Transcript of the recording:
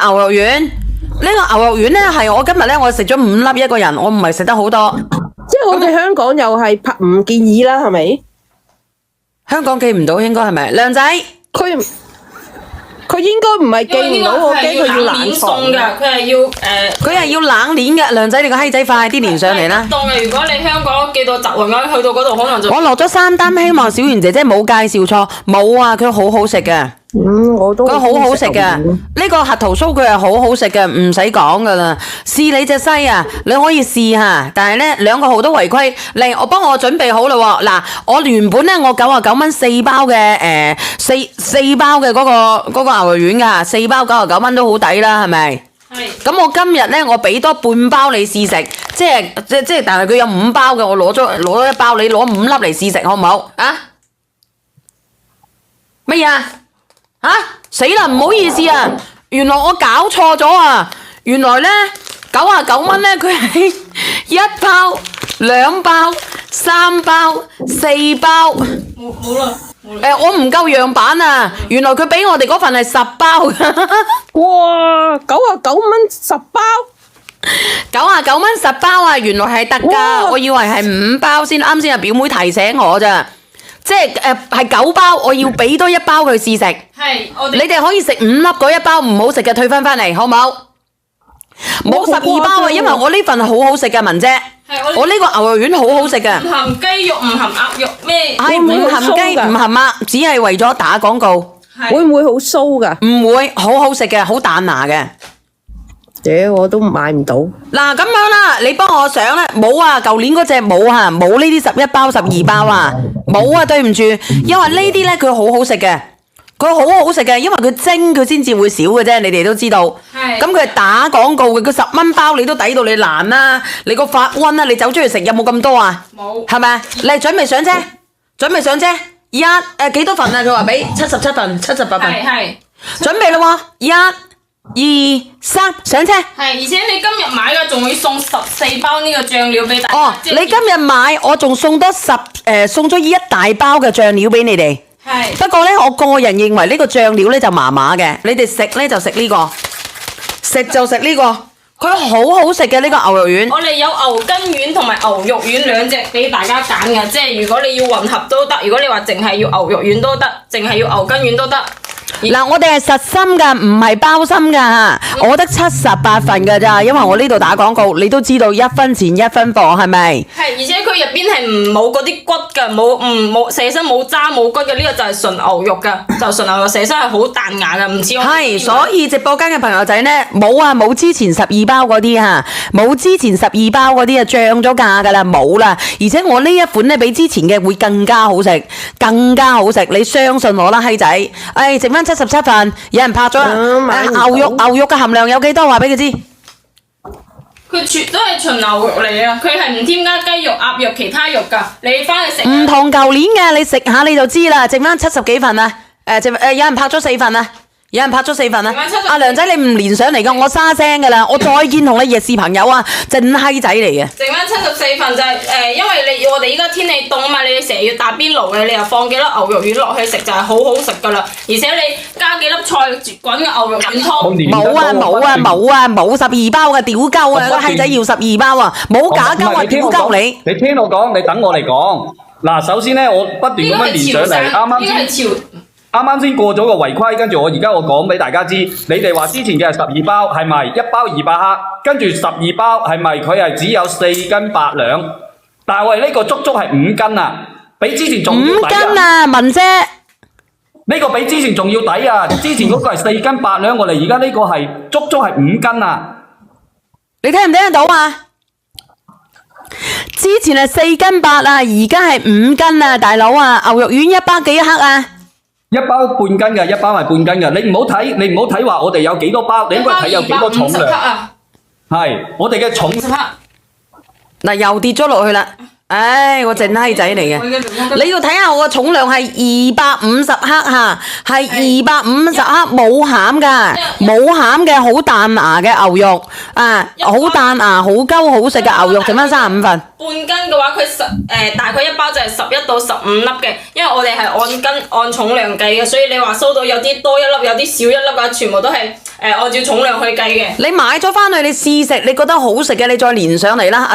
牛肉丸，呢個牛肉丸咧係我今日咧我食咗5粒一個人，我唔係食得好多。即係我哋香港又係唔建議啦，係咪？香港寄唔到應該係咪？靚仔，佢應該唔係寄唔到，我驚佢要冷藏㗎，佢係要冷鏈嘅。靚仔，你個閪仔快啲連上嚟啦！凍嘅，如果你香港寄到集運嗰去到嗰度，可能就我落咗3單，希望小圓姐姐冇介紹錯，冇啊，佢好好食嘅。我都佢好好食嘅，呢個核桃酥佢係好好食嘅，唔使講噶啦。試你隻西啊，你可以試下，但係咧2個號都違規。嚟，我幫我準備好啦喎。嗱，我原本咧我99蚊4包嘅四包嘅嗰個牛肉丸噶，4包99蚊都好抵啦，係咪？係。咁我今日咧我俾多半包你試食，即係，但係佢有5包嘅，我攞咗1包，你攞5粒嚟試食好唔好？啊？乜嘢啊？吓死啦！唔好意思啊，原來我搞錯咗啊！原來咧99蚊咧，佢係1包、2包、3包、4包。冇啦。我唔夠樣板啊！原來佢俾我哋嗰份係10包。哇！99蚊10包，99蚊10包啊！原來係得㗎，我以為係5包先，啱先阿表妹提醒我咋。即係係9包，我要俾多1包佢試食。係，你哋可以食5粒嗰1包唔好食嘅退翻嚟，好唔好？冇12包啊，因為我呢份好好食嘅文姐。我呢個牛肉丸好好食嘅。唔含雞肉，唔含鴨肉咩？係唔含雞唔含鴨，只係為咗打廣告。會唔會好酥㗎？唔會，好好食嘅，好彈牙嘅。我都買唔到。嗱咁樣啦，你幫我上咧，冇啊，舊年嗰隻冇啊，冇呢啲11包、12包啊，冇啊，對唔住，因為呢啲咧佢好好食嘅，佢好好食嘅，因為佢蒸佢先至會少嘅啫，你哋都知道。係。咁佢係打廣告嘅，佢10蚊包你都抵到你爛啦，你個發瘟啦，你走出去食有冇咁多啊？冇。係咪？你準備上車，準備上車，幾多份啊？佢話俾77份、78份。係。準備啦喎，1、2、3，上車。係，而且你今日買嘅仲會送14包呢個醬料俾大家。哦，你今日買，我仲送多送咗1大包嘅醬料俾你哋。係。不過咧，我個人認為呢個醬料咧就麻麻嘅，你哋食咧就食呢個，食就食呢個，佢好好食嘅呢個牛肉丸。我哋有牛筋丸同埋牛肉丸2隻俾大家揀嘅，即係如果你要混合都得，如果你話淨係要牛肉丸都得，淨係要牛筋丸都得。嗱，我哋係實心噶，唔係包心噶，我得78份噶咋，因為我呢度打廣告，你都知道1分錢1分貨，係咪？係，而且佢入邊係冇嗰啲骨噶，冇蛇身冇渣冇骨嘅，呢個就係純牛肉噶，就純牛肉，蛇身係好彈牙噶，唔似我。係，所以直播間嘅朋友仔呢，冇啊，冇之前12包嗰啲吓，冇之前12包嗰啲啊，漲咗價噶啦，冇啦，而且我呢一款呢，比之前嘅會更加好食，更加好食，你相信我啦，閪仔，剩翻77份，有人拍咗牛肉嘅含量有幾多？話俾佢知。佢全都係純牛肉嚟啊！佢係唔添加雞肉、鴨肉、其他肉㗎。你翻去食。唔同舊年嘅，你食下你就知啦。剩翻70幾份啊！有人拍咗4份啊！有人拍咗4份啊！阿梁仔你唔連上嚟㗎，我沙聲㗎啦！我再見同你夜視朋友啊，真閪仔嚟嘅。剩翻74份就係因為我哋依家天氣凍啊嘛，你成日要打邊爐嘅，你又放幾粒牛肉丸落去食就係好好食㗎啦。而且你加幾粒菜滾嘅牛肉丸湯。冇12包嘅，屌鳩啊！個閪仔要12包啊！冇假鳩啊！屌鳩你！你聽我講，你等我嚟講。嗱，首先咧，我不斷咁樣連上嚟，啱啱先過咗個違規，跟住我講俾大家知，你哋話之前嘅係12包，係咪1包200克？跟住12包係咪佢係只有4斤8兩？但係我哋呢個足足係5斤啊，比之前仲要抵啊！5斤啊，文姐，呢個比之前仲要抵啊！之前嗰個係4斤8兩，我哋而家呢個係足足係5斤啊！你聽唔聽得到啊？之前係4斤8啊，而家係5斤啊，大佬啊！牛肉丸1包幾克啊？1包半斤嘅，1包係半斤嘅。你唔好睇話我哋有幾多包，你應該睇有幾多重量。係，我哋嘅重。嗱，又跌咗落去啦。唉，我隻閪仔嚟嘅。你要睇下我個重量係250克吓，係250克冇餡噶，冇餡嘅好彈牙嘅牛肉啊，好彈牙，好鳩好食嘅牛肉，剩翻35份。半斤嘅話，佢大概1包就係11到15粒嘅，因為我哋係按斤按重量計嘅，所以你話收到有啲多1粒，有啲少1粒嘅，全部都係按照重量去計嘅。你買咗翻去，你試食，你覺得好食嘅，你再連上嚟啦。